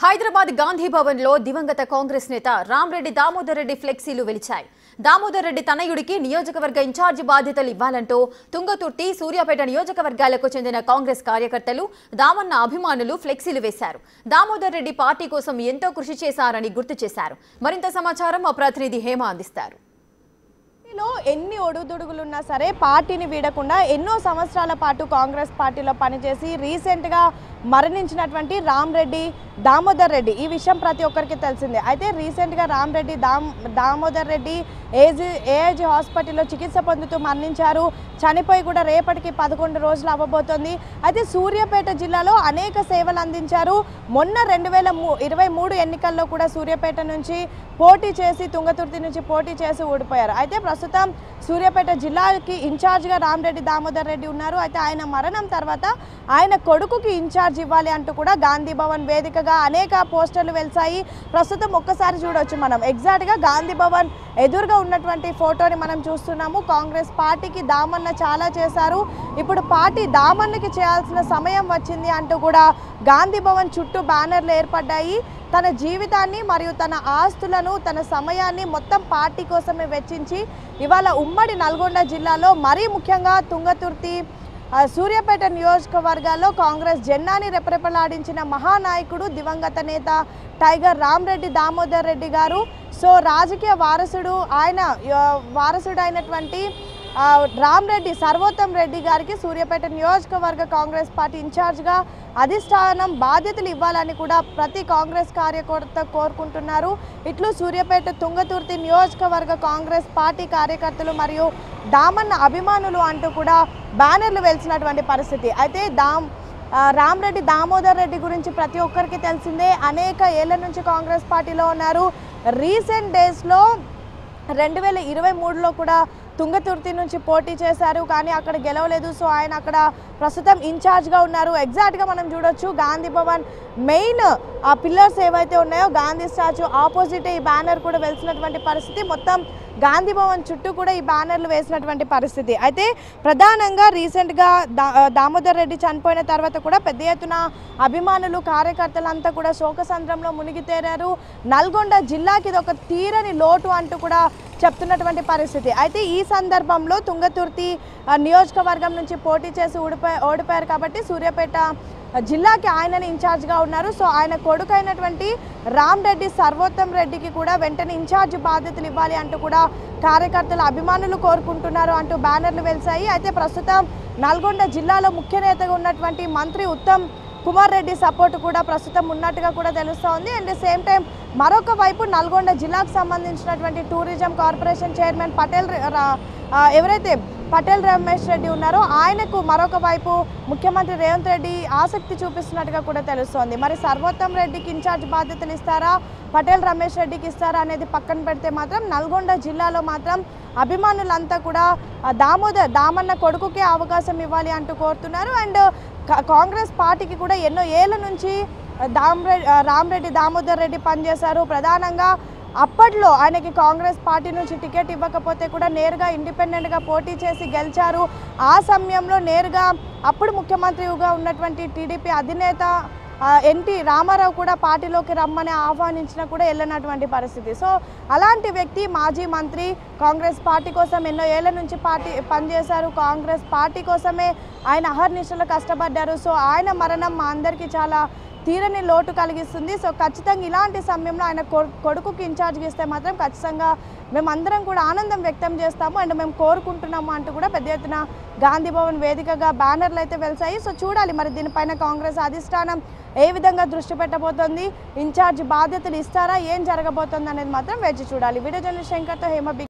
హైదరాబాద్ గాంధీ భవన్ లో దివంగత కాంగ్రెస్ నేత రామరెడ్డి దామోదర్ రెడ్డి ఫ్లెక్సీలు వెలిచాయి. దామోదర్ రెడ్డి తనయుడికి నియోజకవర్గ ఇన్ఛార్జి బాధ్యతలు ఇవ్వాలంటూ తుంగతుర్తి, సూర్యాపేట నియోజకవర్గాలకు చెందిన కాంగ్రెస్ కార్యకర్తలు, దామన్న అభిమానులు ఫ్లెక్సీలు వేశారు. దామోదర్ రెడ్డి పార్టీ కోసం ఎంతో కృషి చేశారని గుర్తు చేశారు. మరింత సమాచారం మా ప్రతినిధి హేమ అందిస్తారు. ఎన్ని ఒడుదుడుగులున్నా సరే పార్టీని వీడకుండా ఎన్నో సంవత్సరాల పాటు కాంగ్రెస్ పార్టీలో పనిచేసి రీసెంట్గా మరణించినటువంటి రామరెడ్డి దామోదర్ రెడ్డి ఈ విషయం ప్రతి ఒక్కరికి తెలిసిందే. అయితే రీసెంట్గా రామరెడ్డి దామోదర్ రెడ్డి ఏఐజీ హాస్పిటల్లో చికిత్స పొందుతూ మరణించారు. చనిపోయి కూడా రేపటికి 11 రోజులు అవ్వబోతోంది. అయితే సూర్యాపేట జిల్లాలో అనేక సేవలు అందించారు. మొన్న 2023 ఎన్నికల్లో కూడా సూర్యాపేట నుంచి పోటీ చేసి తుంగతుర్తి నుంచి పోటీ చేసి ఓడిపోయారు. అయితే ప్రస్తుతం సూర్యాపేట జిల్లాకి ఇన్ఛార్జ్గా రామరెడ్డి దామోదర్ రెడ్డి ఉన్నారు. అయితే ఆయన మరణం తర్వాత ఆయన కొడుకుకి ఇన్ఛార్జ్ ఇవ్వాలి అంటూ కూడా గాంధీ భవన్ వేదికగా అనేక పోస్టర్లు వెలిసాయి. ప్రస్తుతం ఒక్కసారి చూడవచ్చు మనం ఎగ్జాక్ట్గా గాంధీ భవన్ ఎదురుగా ఉన్నటువంటి ఫోటోని మనం చూస్తున్నాము. కాంగ్రెస్ పార్టీకి దామన్న చాలా చేశారు. ఇప్పుడు పార్టీ దామన్నకి చేయాల్సిన సమయం వచ్చింది అంటూ కూడా గాంధీ భవన్ చుట్టూ బ్యానర్లు ఏర్పడ్డాయి. తన జీవితాన్ని మరియు తన ఆస్తులను, తన సమయాన్ని మొత్తం పార్టీ కోసమే వెచ్చించి ఇవాళ ఉమ్మడి నల్గొండ జిల్లాలో మరీ ముఖ్యంగా తుంగతుర్తి, సూర్యాపేట నియోజకవర్గాల్లో కాంగ్రెస్ జెండాని రెపరెపలాడించిన మహానాయకుడు దివంగత నేత టైగర్ రామరెడ్డి దామోదర్ రెడ్డి గారు. సో రాజకీయ వారసుడు అయినటువంటి రామరెడ్డి సర్వోత్తమ్ రెడ్డి గారికి సూర్యాపేట నియోజకవర్గ కాంగ్రెస్ పార్టీ ఇన్ఛార్జ్గా అధిష్టానం బాధ్యతలు ఇవ్వాలని కూడా ప్రతి కాంగ్రెస్ కార్యకర్త కోరుకుంటున్నారు. ఇట్లు సూర్యాపేట తుంగతుర్తి నియోజకవర్గ కాంగ్రెస్ పార్టీ కార్యకర్తలు మరియు దామన్న అభిమానులు అంటూ కూడా బ్యానర్లు వెలిసినటువంటి పరిస్థితి. అయితే రామరెడ్డి దామోదర్ రెడ్డి గురించి ప్రతి ఒక్కరికి తెలిసిందే. అనేక ఏళ్ల నుంచి కాంగ్రెస్ పార్టీలో ఉన్నారు. రీసెంట్ డేస్లో 2023లో కూడా తుంగతుర్తి నుంచి పోటీ చేశారు, కానీ అక్కడ గెలవలేదు. సో ఆయన అక్కడ ప్రస్తుతం ఇన్ఛార్జ్గా ఉన్నారు. ఎగ్జాక్ట్గా మనం చూడొచ్చు గాంధీ భవన్ మెయిన్ ఆ పిల్లర్స్ ఏవైతే ఉన్నాయో గాంధీ స్టాచ్యూ ఆపోజిట్ ఈ బ్యానర్ కూడా వెలిసినటువంటి పరిస్థితి. మొత్తం గాంధీ భవన్ చుట్టూ కూడా ఈ బ్యానర్లు వేసినటువంటి పరిస్థితి. అయితే ప్రధానంగా రీసెంట్గా దామోదర్ రెడ్డి చనిపోయిన తర్వాత కూడా పెద్ద ఎత్తున అభిమానులు, కార్యకర్తలంతా కూడా శోకసంద్రంలో మునిగి తేరారు. నల్గొండ జిల్లాకి ఇది ఒక తీరని లోటు అంటూ కూడా చెప్తున్నటువంటి పరిస్థితి. అయితే ఈ సందర్భంలో తుంగతుర్తి నియోజకవర్గం నుంచి పోటీ చేసి ఓడిపోయారు కాబట్టి సూర్యాపేట జిల్లాకి ఆయనని ఇన్ఛార్జ్గా ఉన్నారు. సో ఆయన కొడుకు అయినటువంటి రామరెడ్డి సర్వోత్తమ్ రెడ్డికి కూడా వెంటనే ఇన్ఛార్జ్ బాధ్యతలు ఇవ్వాలి అంటూ కూడా కార్యకర్తలు, అభిమానులు కోరుకుంటున్నారు అంటూ బ్యానర్లు వెలిసాయి. అయితే ప్రస్తుతం నల్గొండ జిల్లాలో ముఖ్య నేతగా ఉన్నటువంటి మంత్రి ఉత్తమ్ కుమార్ రెడ్డి సపోర్ట్ కూడా ప్రస్తుతం ఉన్నట్టుగా కూడా తెలుస్తూ ఉంది. అండ్ సేమ్ టైం మరొక వైపు నల్గొండ జిల్లాకు సంబంధించినటువంటి టూరిజం కార్పొరేషన్ చైర్మన్ ఎవరైతే పటేల్ రమేష్ రెడ్డి ఉన్నారో ఆయనకు మరొక వైపు ముఖ్యమంత్రి రేవంత్ రెడ్డి ఆసక్తి చూపిస్తున్నట్టుగా కూడా తెలుస్తోంది. మరి సర్వోత్తమ్ రెడ్డికి ఇన్ఛార్జ్ బాధ్యతలు ఇస్తారా, పటేల్ రమేష్ రెడ్డికి ఇస్తారా అనేది పక్కన పెడితే మాత్రం నల్గొండ జిల్లాలో మాత్రం అభిమానులంతా కూడా దామన్న కొడుకుకే అవకాశం ఇవ్వాలి అంటూ కోరుతున్నారు. అండ్ కాంగ్రెస్ పార్టీకి కూడా ఎన్నో ఏళ్ల నుంచి రామరెడ్డి దామోదర్ రెడ్డి పనిచేశారు. ప్రధానంగా అప్పట్లో ఆయనకి కాంగ్రెస్ పార్టీ నుంచి టికెట్ ఇవ్వకపోతే కూడా నేరుగా ఇండిపెండెంట్గా పోటీ చేసి గెలిచారు. ఆ సమయంలో నేరుగా అప్పుడు ముఖ్యమంత్రిగా ఉన్నటువంటి టీడీపీ అధినేత ఎన్టీ రామారావు కూడా పార్టీలోకి రమ్మని ఆహ్వానించినా కూడా వెళ్ళినటువంటి పరిస్థితి. సో అలాంటి వ్యక్తి, మాజీ మంత్రి, కాంగ్రెస్ పార్టీ కోసం ఎన్నో ఏళ్ల నుంచి పనిచేశారు. కాంగ్రెస్ పార్టీ కోసమే ఆయన అహర్నిశలు కష్టపడ్డారు. సో ఆయన మరణం మా అందరికీ చాలా తీరని లోటు కలిగిస్తుంది. సో ఖచ్చితంగా ఇలాంటి సమయంలో ఆయన కొడుకుకి ఇన్ఛార్జ్గా ఇస్తే మాత్రం ఖచ్చితంగా మేమందరం కూడా ఆనందం వ్యక్తం చేస్తాము అండ్ మేము కోరుకుంటున్నాము అంటూ కూడా పెద్ద ఎత్తున గాంధీ భవన్ వేదికగా బ్యానర్లు అయితే వెలిసాయి. సో చూడాలి మరి దీనిపైన కాంగ్రెస్ అధిష్టానం ఏ విధంగా దృష్టి పెట్టబోతోంది, ఇన్ఛార్జ్ బాధ్యతలు ఇస్తారా, ఏం జరగబోతోంది అనేది మాత్రం వేచి చూడాలి. వీడియో జర్నలిస్ట్ శంకర్తో హేమ.